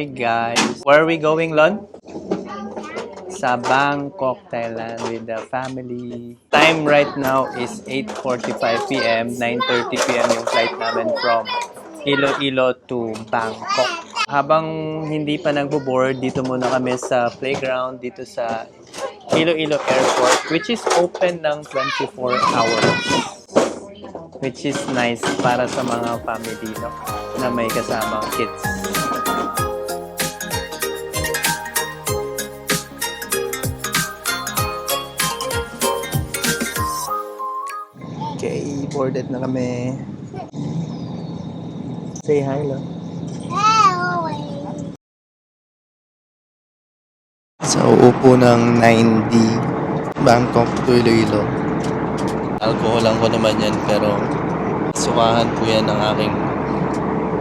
Hi guys! Where are we going, Lon? Sa Bangkok, Thailand with the family. Time right now is 8:45 p.m. 9:30 p.m. yung flight namin from Iloilo to Bangkok. Habang hindi pa nagbo-board, dito muna kami sa playground dito sa Iloilo Airport, which is open ng 24 hours. Which is nice para sa mga family, no? Na may kasamang kids. Okay, boarded na kami. Say hi, Lo. Sa uupo ng 9D, Bangkok to Iloilo. Alcohol lang ko naman yan, pero sukahan po yan ng aking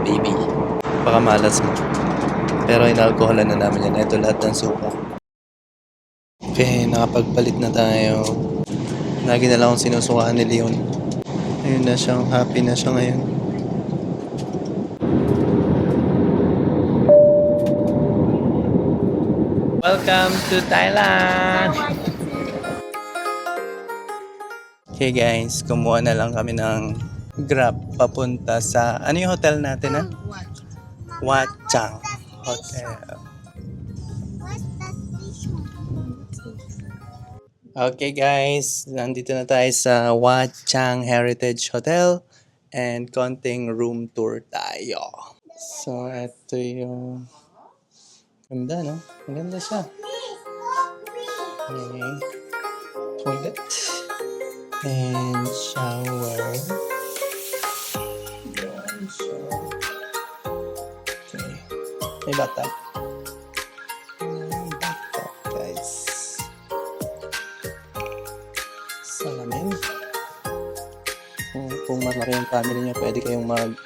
baby. Baka malas mo. Pero inalcoholan na namin yan. Ito lahat ng suka. Okay, nakapagpalit na tayo. Lagi na lang akong sinusukahan ni Leon. Ayun na siyang, happy na siya ngayon. Welcome to Thailand! Okay guys, kumuha na lang kami ng Grab papunta sa, ano yung hotel natin ha? Wat Chang Hotel. Okay guys, nandito na tayo sa Wat Chang Heritage Hotel and konting room tour tayo. So, ito yung ganda, no? Maganda siya. Okay. Toilet. And shower. Okay. May bathtub. Bathtub, guys. Salamin. Kung malaki yung family niyo, pwede kayong mag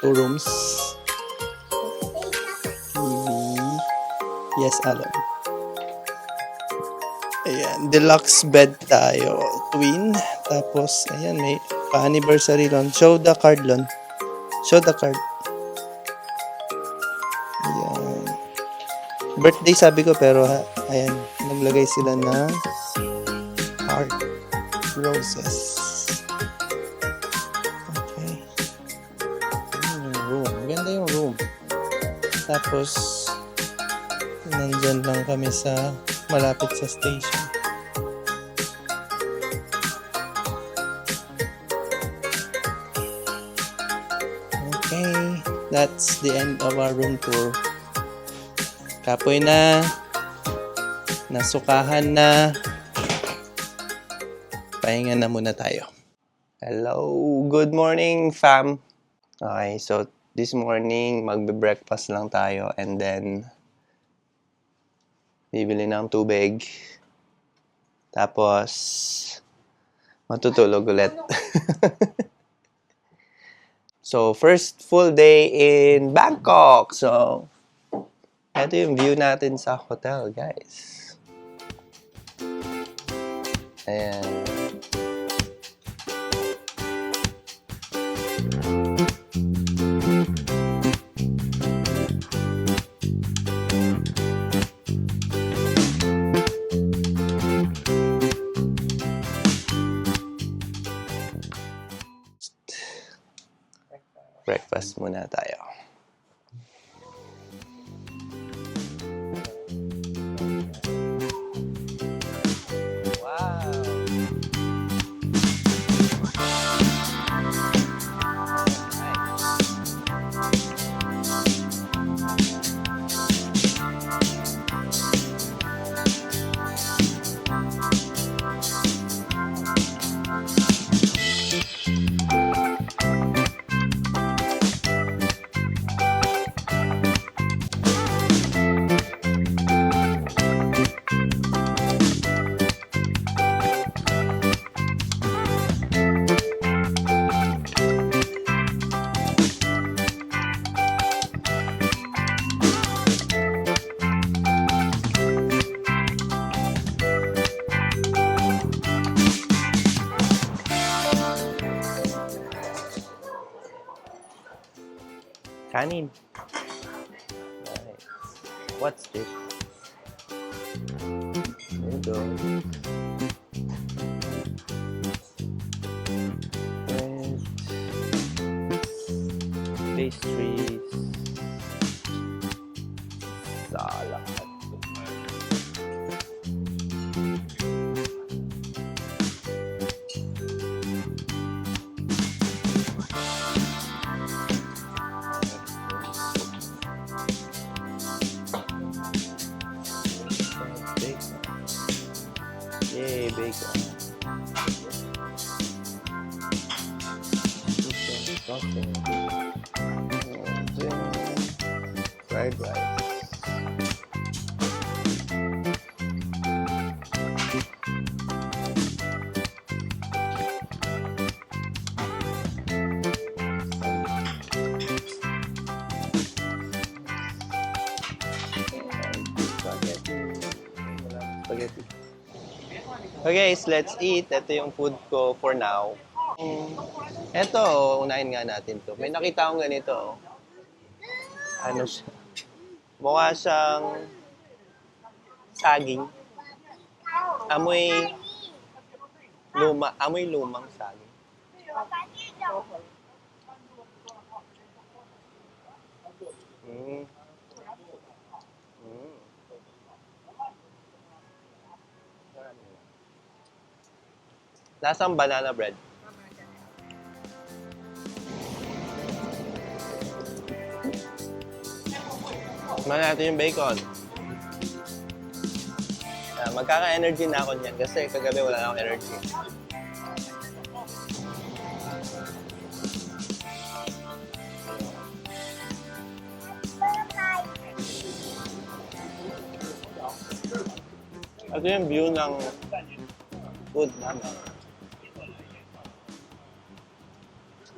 2 rooms. Yes, alam. Ayan, deluxe bed tayo. Twin. Tapos, ayan, may pa-anniversary loan. Show the card loan. Show the card. Ayan. Birthday sabi ko, pero ayan, naglagay sila ng heart. Roses. Okay. Ayan yung room. Ganda yung room. Tapos, nandyan lang kami sa malapit sa station. Okay, that's the end of our room tour. Kapoy na, nasukahan na, pahinga na muna tayo. Hello, good morning fam. Okay, so this morning magbe-breakfast lang tayo and then bibili ng tubig. Tapos, matutulog ulit. So, first full day in Bangkok. So, ito yung view natin sa hotel, guys. Ayan. Breakfast muna tayo. Wow! Kanin. What's this? Noodles. Bread. Pastries. Salad. Yay, bacon. Chicken, sausage. Fried rice. Spaghetti. Okay guys, let's eat. Ito yung food ko for now. Ito, unahin nga natin to. May nakita akong ganito. Ano siya? Mukha siyang saging. Amoy lumang saging. Mm. Mm. Lasang banana bread. Tignan natin yung bacon. Magkaka-energy na ako niyan kasi kagabi wala na akong energy. Ito yung view ng food namin.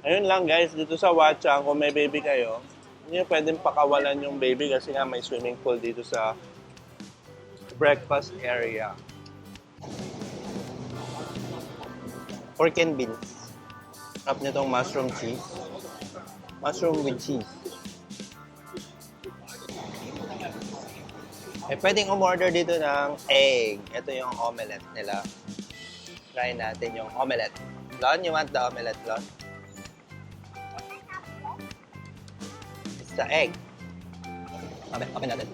Ayun lang guys, dito sa Watchang, kung may baby kayo, hindi nyo pwedeng pakawalan yung baby kasi nga may swimming pool dito sa breakfast area. Pork and beans. Sarap nitong mushroom cheese. Mushroom with cheese. Pwedeng umorder dito ng egg. Ito yung omelette nila. Try natin yung omelette. Lon, you want the omelette, Lon? It's the egg. Open natin.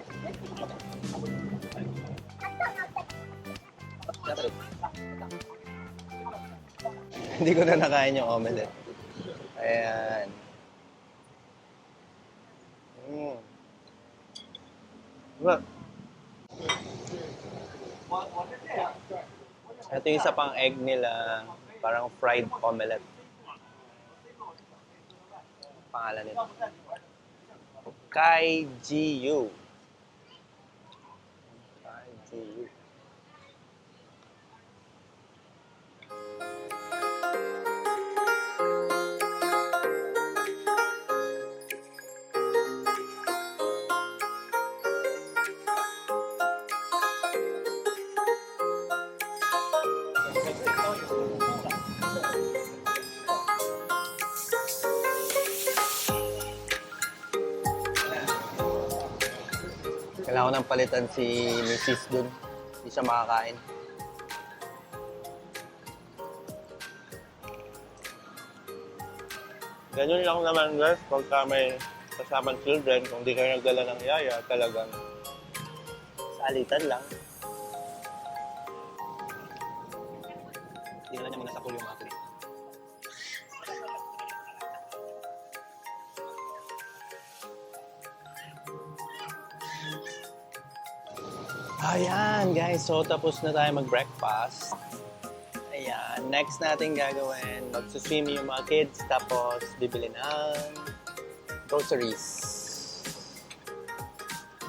Hindi ko na nakain yung omelette. Ayan. Well, ito yung isa pang egg nila, parang fried omelette. Pangalan nito. Kai Jiu. Kai Jiu. Kailangan ko nang palitan si Mrs. dun. Hindi siya makakain. Ganun lang naman guys, pagka may kasamang children, kung di kayo nagdala ng yaya, talagang salitan lang. Tingnan niya muna sa pool yung mga kulit. Ayan guys, so tapos na tayo mag-breakfast. Ayan, next natin gagawin, magsuswim yung mga kids, tapos bibili ng groceries.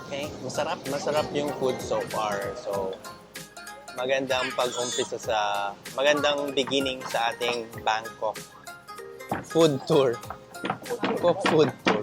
Okay, masarap yung food so far. So, magandang pag-umpisa magandang beginning sa ating Bangkok food tour. Bangkok food tour.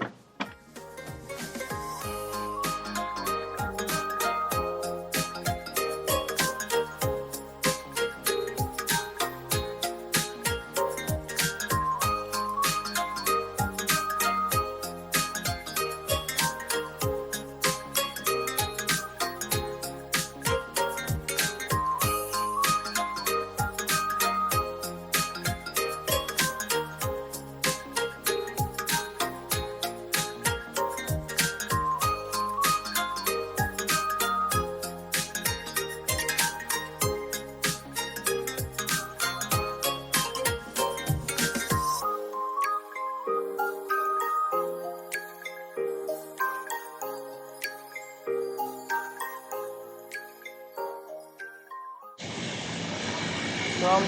from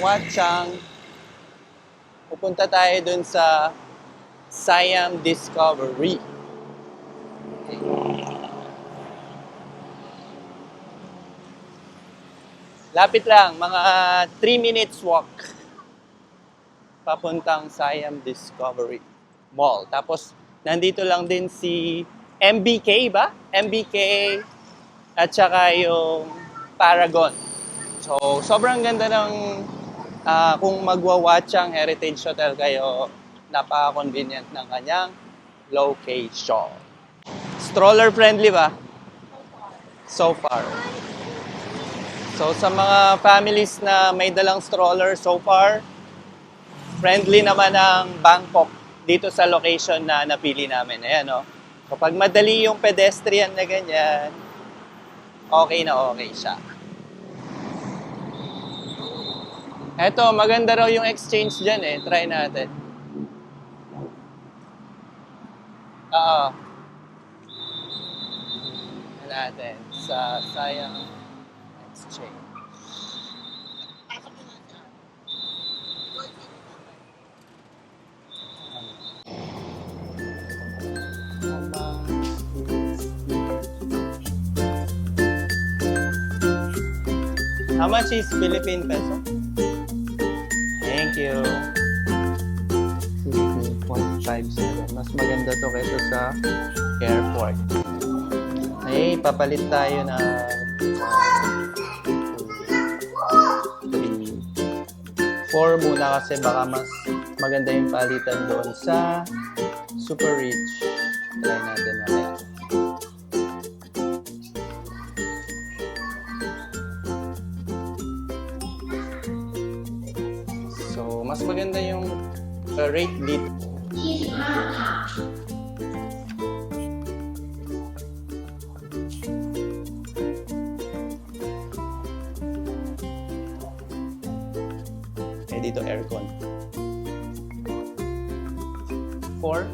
Watchang, pupunta tayo dun sa Siam Discovery. Lapit lang, mga 3 minutes walk papuntang Siam Discovery Mall. Tapos, nandito lang din si MBK ba? MBK at saka yung Paragon. So, sobrang ganda ng kung magwa-Watchang Heritage Hotel kayo, napaka-convenient ng kanyang location. Stroller friendly ba? So far. So, sa mga families na may dalang stroller so far, friendly naman ang Bangkok dito sa location na napili namin. Ayan, no? Kapag madali yung pedestrian na ganyan, okay na okay siya. Eto, maganda raw yung exchange dyan eh. Try natin. Oo. Natin sa Siam Exchange. How much is Philippine peso? Thank you. 16.57. Mas maganda to kaysa sa airport. Ay, papalit tayo na 4 muna kasi baka mas maganda yung palitan doon sa Super Rich. Try natin mamaya. So, mas maganda yung rate dito. Dito aircon. 4.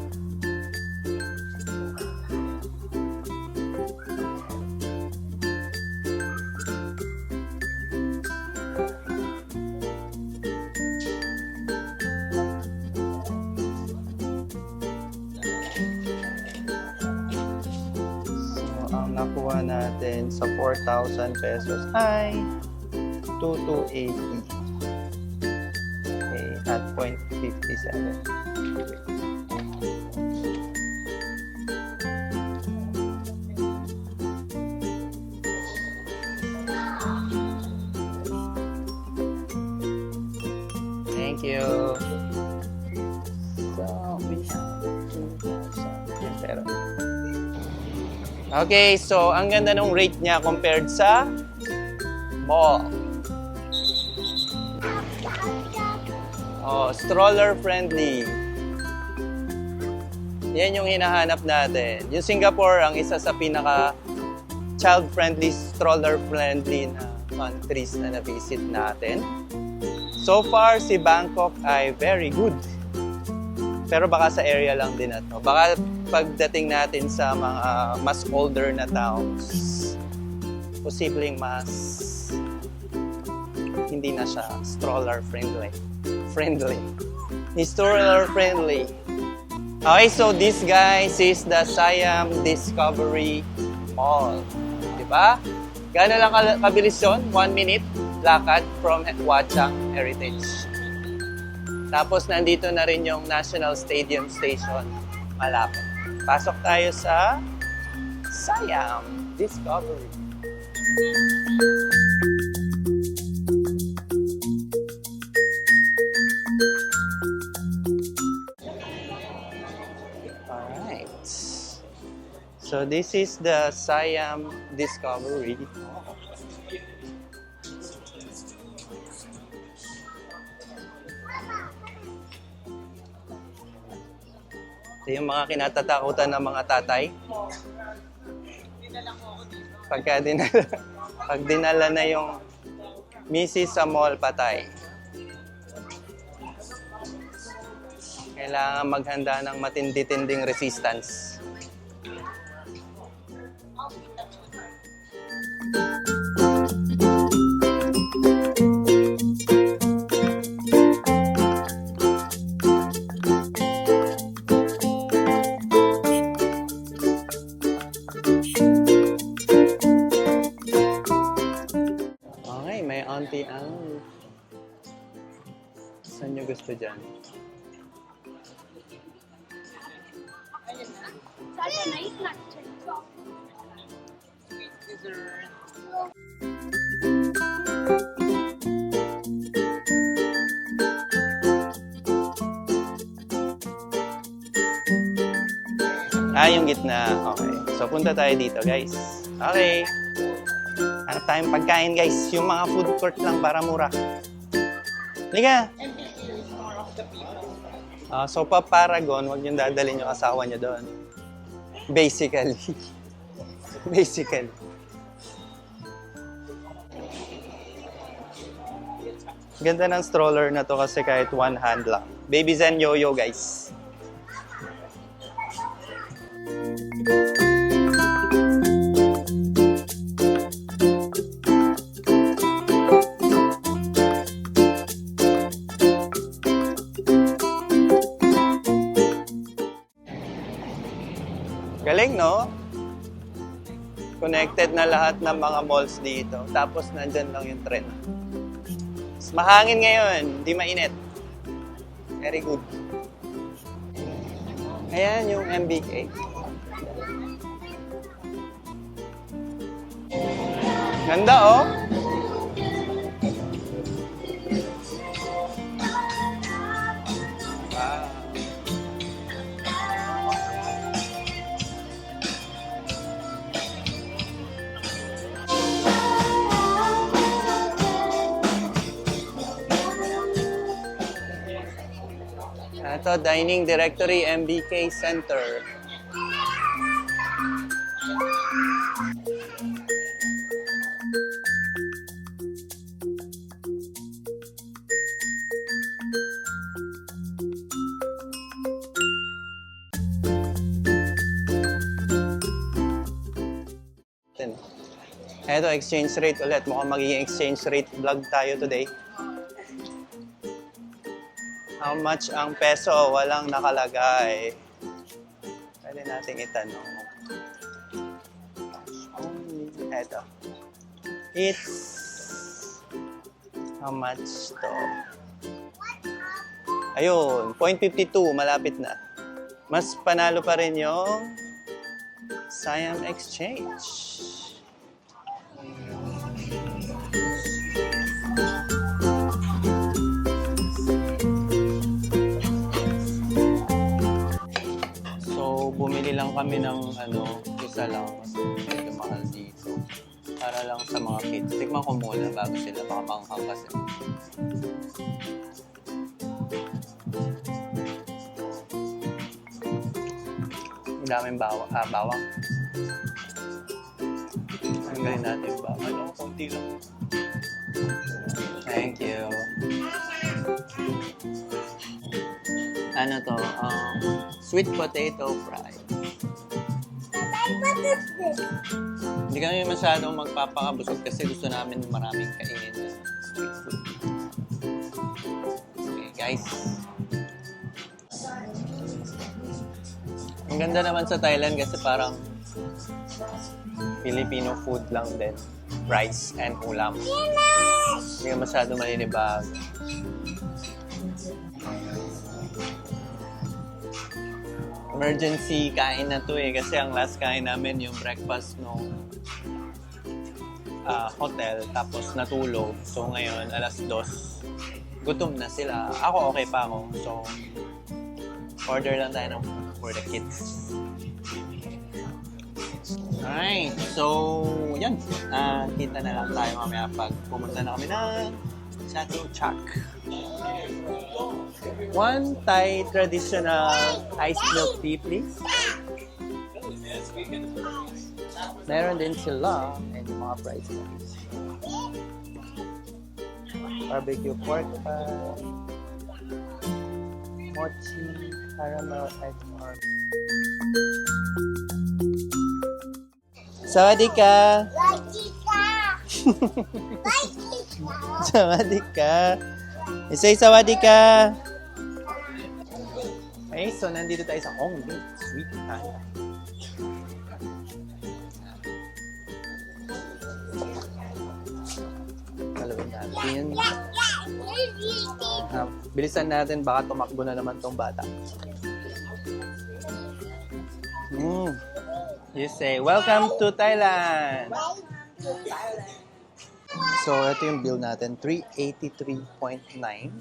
So, ang nakuha natin sa 4,000 pesos ay 2,280. At 0.57. Thank you. So, we have 2,000 pero. Okay, so ang ganda ng rate niya compared sa mall. Oh, stroller friendly. Yan yung hinahanap natin. Yung Singapore ang isa sa pinaka child friendly, stroller friendly na countries na na-visit natin. So far, si Bangkok ay very good. Pero baka sa area lang din na to. Baka pagdating natin sa mga mas older na towns, posibleng mas hindi na siya stroller friendly. Stroller friendly. Okay, so this guys is the Siam Discovery Mall. Diba? Gano'n lang kabilis yun? 1 minute lakad from Watchang Heritage. Tapos nandito na rin yung National Stadium Station malapit. Pasok tayo sa Siam Discovery. So this is the Siam Discovery. Ito yung mga kinatatakutan ng mga tatay. Pag dinala na yung misis sa mall, patay. Kailangan maghanda ng matindi-tinding resistance. Saan nyo gusto dyan? Yung gitna. Okay. So, punta tayo dito, guys. Okay. Hanap tayong pagkain, guys. Yung mga food court lang para mura. Liga! So, Paragon, huwag niyong dadalhin yung asawa niyo doon. Basically. Basically. Ganda ng stroller na to kasi kahit one hand lang. Baby Zen Yo-Yo, guys. Galing, no? Connected na lahat ng mga malls dito. Tapos nandyan lang yung tren. Mas mahangin ngayon, hindi mainit. Very good. Ayan yung MBK. Ganda, oh. Wow. Ito, Dining Directory MBK Center. Ito, exchange rate ulit. Mukhang magiging exchange rate vlog tayo today. How much ang peso? Walang nakalagay. Pwede nating itanong. Ito. It's... How much to? Ayun, 0.52. Malapit na. Mas panalo pa rin yung Siam Exchange. Bumili lang kami ng isa lang kasi medyo mahal dito. Para lang sa mga kids. Tikman ko muna bago sila baka manghang kasi. Ang daming bawang. Tanggalin natin yung bawang. Konti lang. Thank you. Ano to? Sweet potato fries. What is this? Hindi kami masyadong magpapakabusog kasi gusto namin maraming kainin na street food. Okay, guys. Ang ganda naman sa Thailand kasi parang Filipino food lang din. Rice and ulam. Hindi ka masyadong maninibag. Emergency kain na to kasi ang last kain namin yung breakfast no hotel tapos natulog. So ngayon alas 2 gutom na sila. Ako okay pa ako. So order lang tayo ng for the kids. Alright. So yan. Kita na lang tayo mamaya pag pumunta na kami ng Chatuchak. One Thai traditional iced milk tea, please. Meron din sila and yung mga fries, please. Barbecue pork pie, mochi, caramel egg pork. Sawadika! Sawadika! Say sawadika! Okay, so nandito tayo sa Hongdae Sweet Thai. Kalawin natin. Bilisan natin, baka tumakbo na naman tong bata. You say, welcome to Thailand! So, ito yung bill natin, 383.9.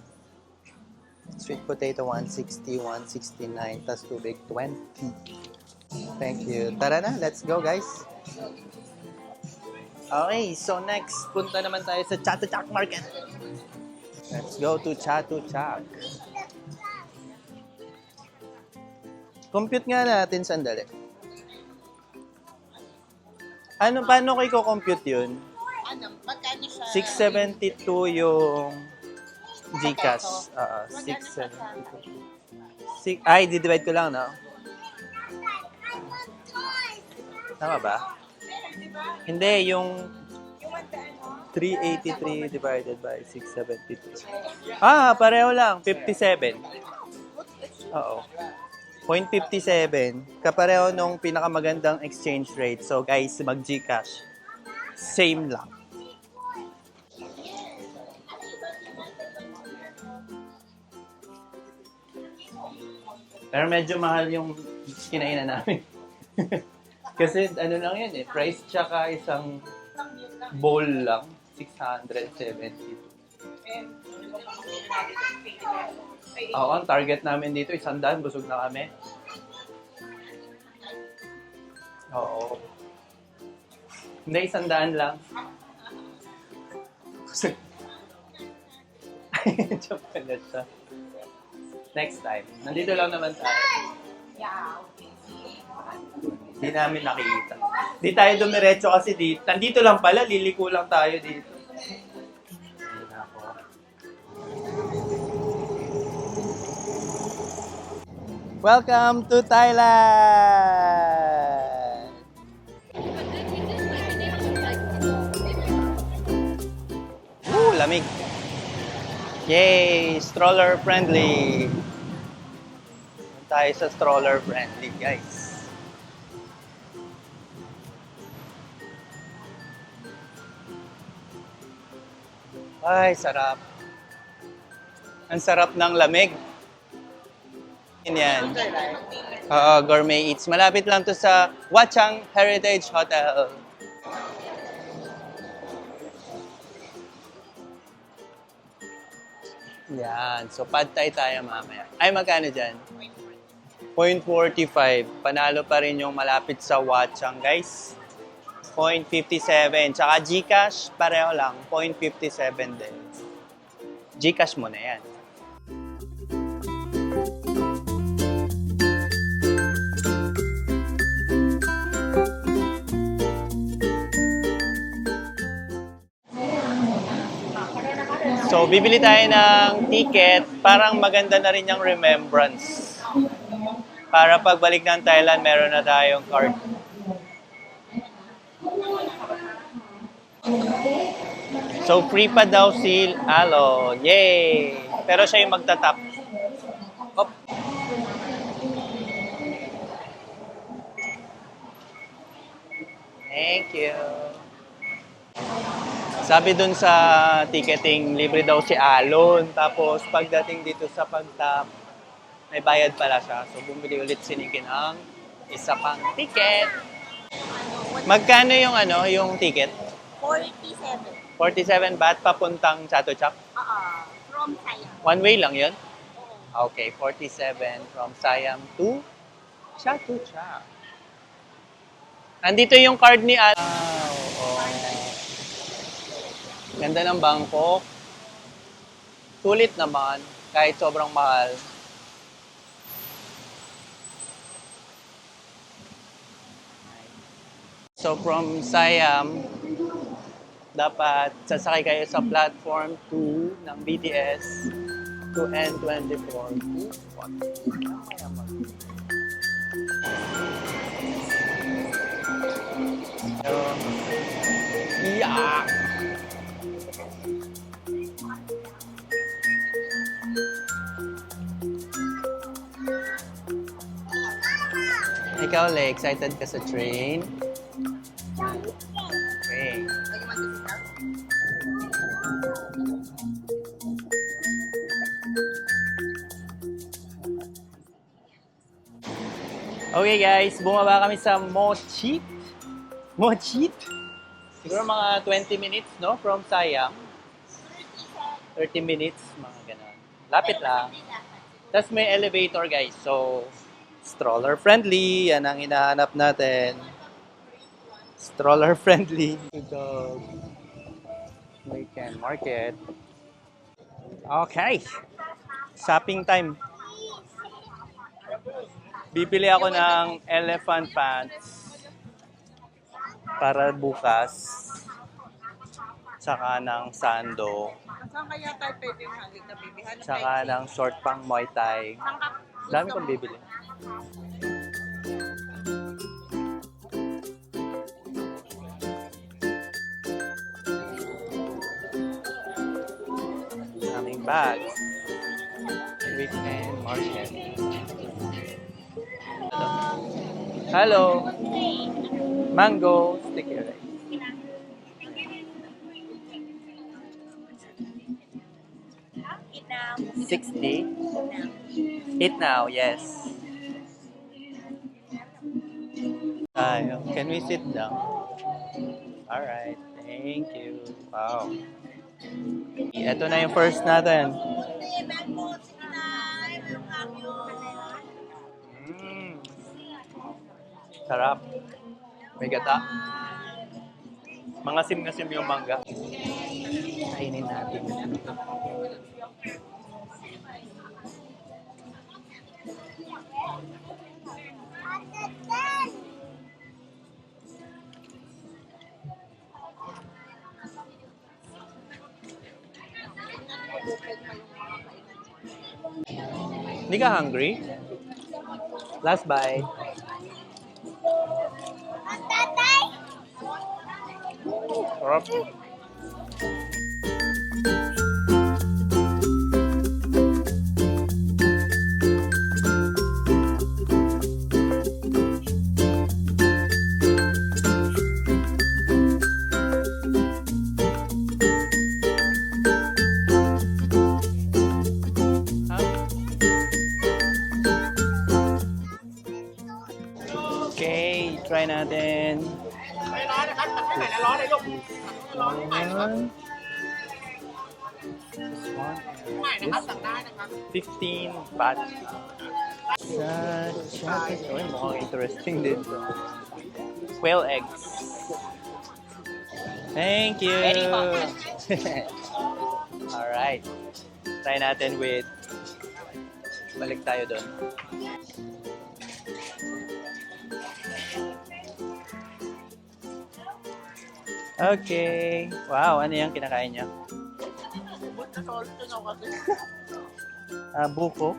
Sweet potato, 160, 169, tas tubig, 20. Thank you. Tara na, let's go guys. Okay, so next, punta naman tayo sa Chatuchak Market. Let's go to Chatuchak. Compute nga natin sandali. Paano ko i-compute yun? Magkano siya? 672 yung Gcash. 672. Ay, di-divide ko lang, no? Tama ba? Hindi, yung 383 divided by 672. Pareho lang. 57. Oo. 0.57. Kapareho nung pinakamagandang exchange rate. So, guys, mag-Gcash. Same lang. Pero medyo mahal yung kinainan namin. Kasi ano lang yan eh, price tsaka isang bowl lang, 670. Oo, ang target namin dito, 100, busog na kami. Oo. Hindi, 100 lang. Busog. Joke pala siya. Next time. Nandito lang naman tayo. Hindi namin nakikita. Hindi tayo dumiretso kasi dito. Nandito lang pala, liliko lang tayo dito. Welcome to Thailand! Lamig. Yay! Stroller friendly. Tayo sa stroller friendly, guys. Ay, sarap. Ang sarap ng lamig. Yan. Gourmet Eats. Malapit lang to sa Watchang Heritage Hotel. Yan. So, pad thai tayo mamaya. Ay, magkano dyan? 0.45. Panalo pa rin yung malapit sa Watchang, guys. 0.57. Tsaka Gcash, pareho lang. 0.57 din. Gcash mo na yan. So, bibili tayo ng ticket. Parang maganda na rin yung remembrance. Para pagbalik ng Thailand, meron na tayong card. So, free pa daw si Alon. Yay! Pero siya yung magtatap. Op. Thank you. Sabi dun sa ticketing, libre daw si Alon. Tapos, pagdating dito sa pagtap, may bayad pala siya. So, bumili ulit si Nikin ang isa pang ticket. Magkano yung yung ticket? 47. 47 baht papuntang Chatuchak? From Siam. One way lang yun? Okay, 47 from Siam to Chatuchak. Nandito yung card ni Al. Wow, ganda ng bangko. Sulit naman, kahit sobrang mahal. So from Siam, dapat sasakay kayo sa platform 2 ng BTS to N24. Yeah! Ikaw, Le, excited ka sa train? Okay. Okay guys, bumaba kami sa Mochit. Mochit? Siguro mga 20 minutes, no? From Sayang. 30 minutes, mga ganun. Lapit lang. Tapos may elevator guys. So, stroller friendly. Yan ang hinahanap natin. Stroller friendly. To the weekend market. Okay. Shopping time. Bibili ako ng elephant pants para bukas. Tsaka ng sando. Saan kaya tayo pwedeng halika, baby? Hanap Tsaka ng short pang Muay Thai. Dami kong bibili. Aming bag. Weekend market. Hello. Mango sticky rice. Eat now. 60. Eat now, yes. Can we sit down? Alright, thank you. Wow. Ito na yung first natin. Sarap. May gata. Mga sim yung mangga. Kainin natin. Hindi ka hungry? Last bite. Sarap. Okay, try natin. This one. This one. 15 baht. Mukhang interesting din. Quail eggs. Thank you. Alright. Try natin with... Balik tayo doon. Okay. Wow, ano yung kinakain niya? Buko.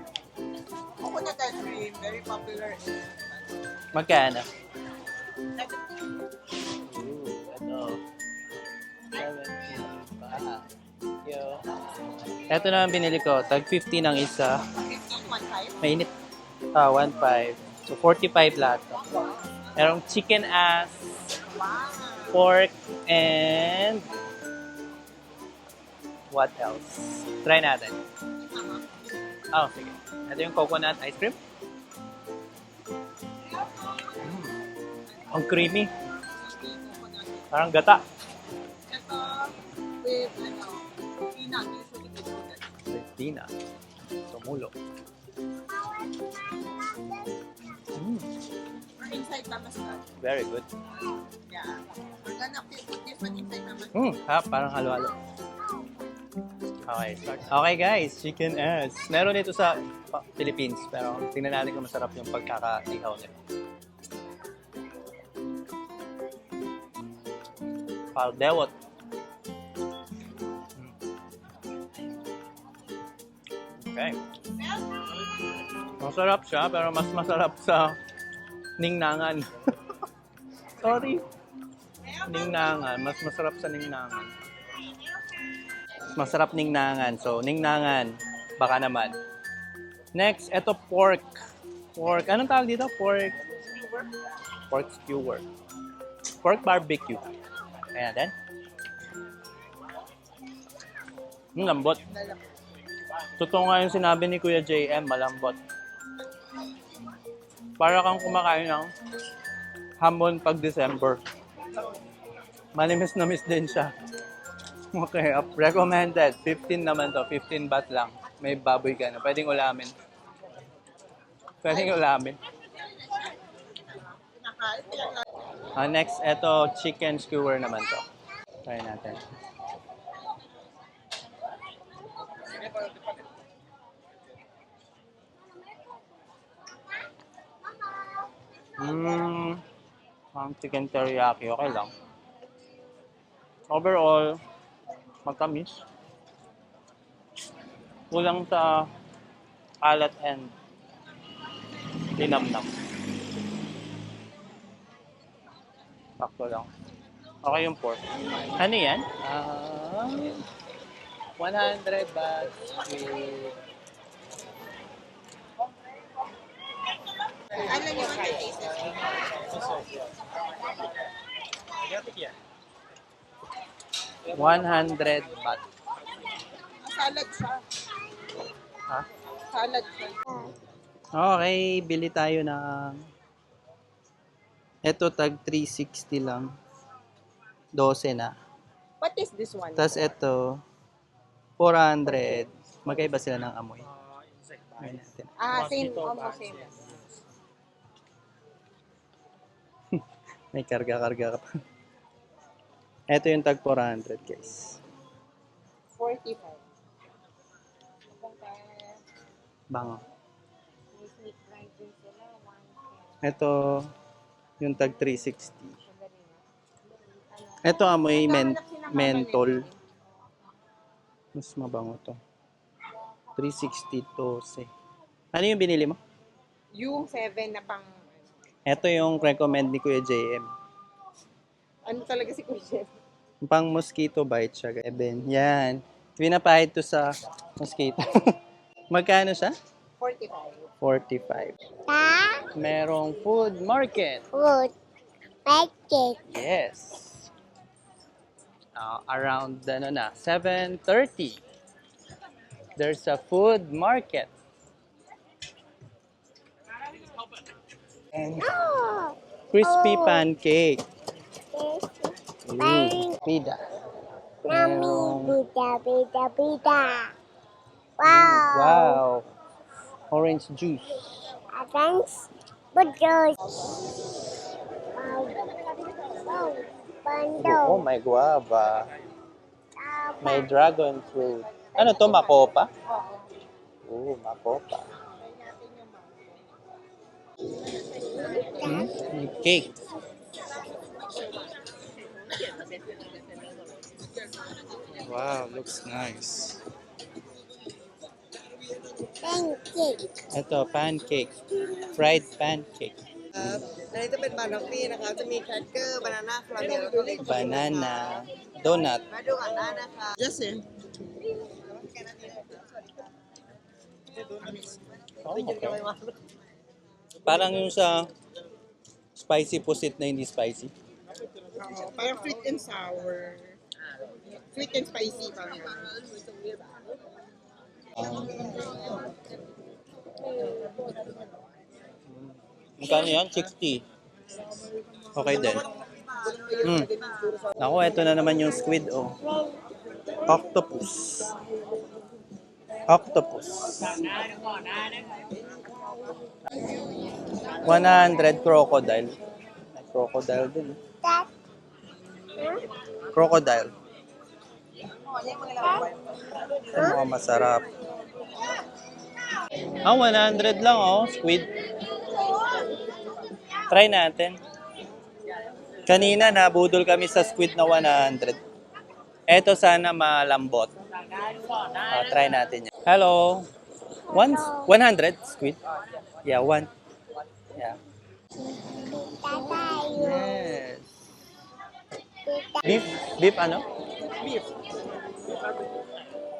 Coconut ice cream, very popular. Magkano? Ano? 70 pa. Ito na ang binili ko. Tag 50 ng isa. 15, 1.5. Mainit. 1.5. So, 45 lahat. Merong chicken ass, pork, and what else? Try natin. Oh, sige. Ito yung coconut ice cream. Ang creamy. Parang gata. Ito, with, peanut, usually with peanut. Peanut. Tumulo. Inside tamascan. Very good. Yeah. We're gonna put this one inside tamascan. Parang halo-halo. Okay, start. Okay guys, chicken ass. Meron ito sa Philippines, pero tingnan natin kung masarap yung pagkaka-ihaw nila. Paldewot. Okay. Masarap siya, pero mas masarap sa Ningnangan. Sorry. Ningnangan. Mas masarap sa Ningnangan. Masarap Ningnangan. So, Ningnangan. Baka naman. Next, ito pork. Pork. Anong tawag dito? Pork. Pork skewer. Pork barbecue. Ayan din. Lambot. Totoo nga yung sinabi ni Kuya JM, malambot. Para kang kumakain ng hamon pag December. Manimis na miss din siya. Okay, recommended. 15 naman to. 15 baht lang. May baboy ka na. Pwedeng ulamin. Pwedeng ulamin. Next, eto, chicken skewer naman to. Try natin. Ang chicken teriyaki, okay lang. Overall, matamis. Kulang sa alat and linamnam. Sakto lang. Okay yung pork. Ano yan? 100 baht with... Alam niyo ang taste. 100 baht. Salad siya. Ha? Salad siya. Okay, bili tayo ng... Ito, tag 360 lang. 12 na. What is this one? Tapos ito, 400. Magkaiba sila ng amoy. Ayan natin. Same. Almost same. May karga-karga ka pa. Ito yung tag 400, guys. 45. Bango. Ito, yung tag 360. Ito amoy mentol. Mas mabango to. 360 12. Ano yung binili mo? Yung 7 na pang... Ito yung recommend ni Kuya JM. Ano talaga si Kuya? Pang mosquito bite siya. Eben, yan. Pinapahid to sa mosquito. Magkano siya? 45. 45. Ta? Merong food market. Food. Pancake. Yes. Around 7:30. There's a food market. And Oh. crispy Oh. pancake. Pancake. Pida. Yummy. Merong- Pita, pita, pita. Wow. Wow. Orange juice. Thanks. Butos. Wow. Wow. Bando. Oh, may guava. May dragon fruit. Ano to, makopa? Makopa. May cake. Wow, looks nice. Pancake. Ito, pancake. Fried pancake. อันนี้จะเป็นบานอฟฟี่นะคะจะมีแครกเกอร์บานาน่าคาราเมลแล้วก็เลมอน Banana. Donut. มาดูก่อนได้นะคะ Just in. Oh, okay. Parang yung sa spicy pusit na hindi spicy. Parang sweet and sour. Sweet and spicy parang. Magkano yan? 60. Okay din. Ako, ito na naman yung squid, oh. Octopus. Octopus. 100 crocodile. May crocodile din. That. Crocodile. Ito mga masarap. 100 lang, oh. Squid. Try natin. Kanina, nabudol kami sa squid na 100. Eto sana malambot. Try natin yan. Hello. 100 squid? Yeah, 1. Yeah. Tayo. Yes. Beef? Beef ano? Beef.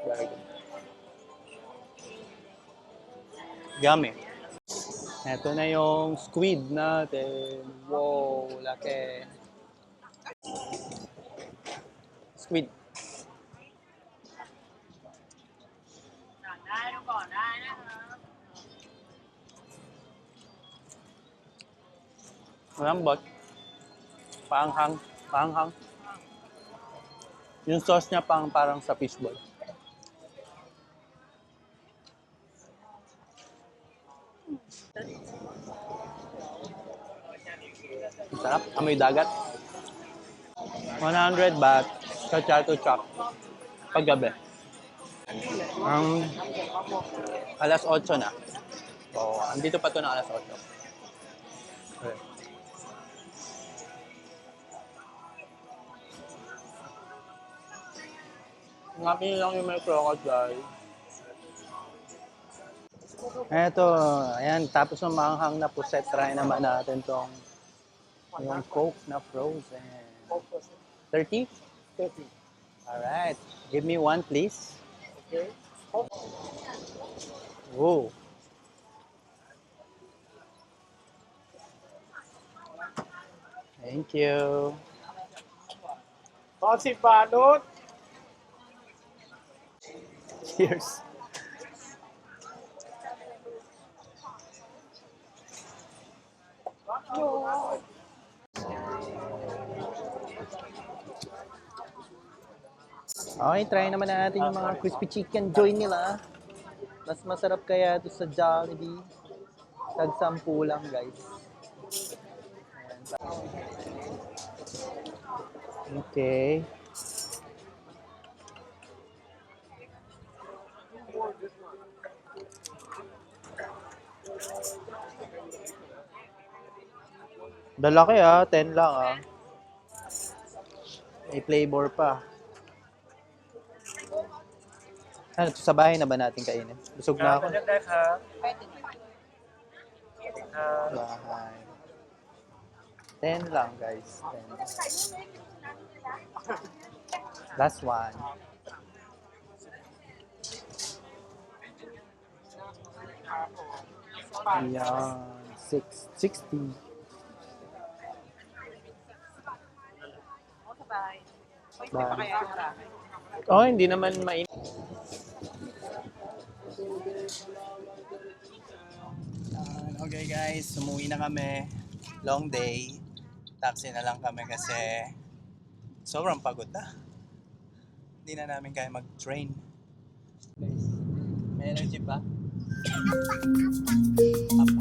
Very good. Yummy. Ito na yung squid natin. Wow, laki. Squid. Malambot. Paanghang. Paanghang. Yung sauce niya parang sa fishball. Sarap. Amoy dagat. 100 baht sa Chatuchak paggabi. Alas 8 na. So, andito pa to na alas 8. Okay. Ngapin lang yung may crocodile. Eto, ayan, tapos ng maanghang na puset, try naman natin tong yung Coke na frozen. 30? 30. Alright. Give me one, please. Okay. Whoa. Thank you. Kasi balot. Cheers. Okay, try naman natin yung mga crispy chicken joy nila. Mas masarap kaya ito sa Jollibee. Tag-10 lang, guys. Ayan. Okay. Dalaki 10 lang May flavor pa. Ano, sa bahay na ba natin kainin? Busog na ako. Bahay. 10 lang, guys. 10. Last one. Ayan. 60. Bye. Oh, hindi naman mainit. Okay guys, umuwi na kami. Long day. Taxi na lang kami kasi sobrang pagod na. Hindi na namin kaya mag-train. Guys, may energy pa? Up.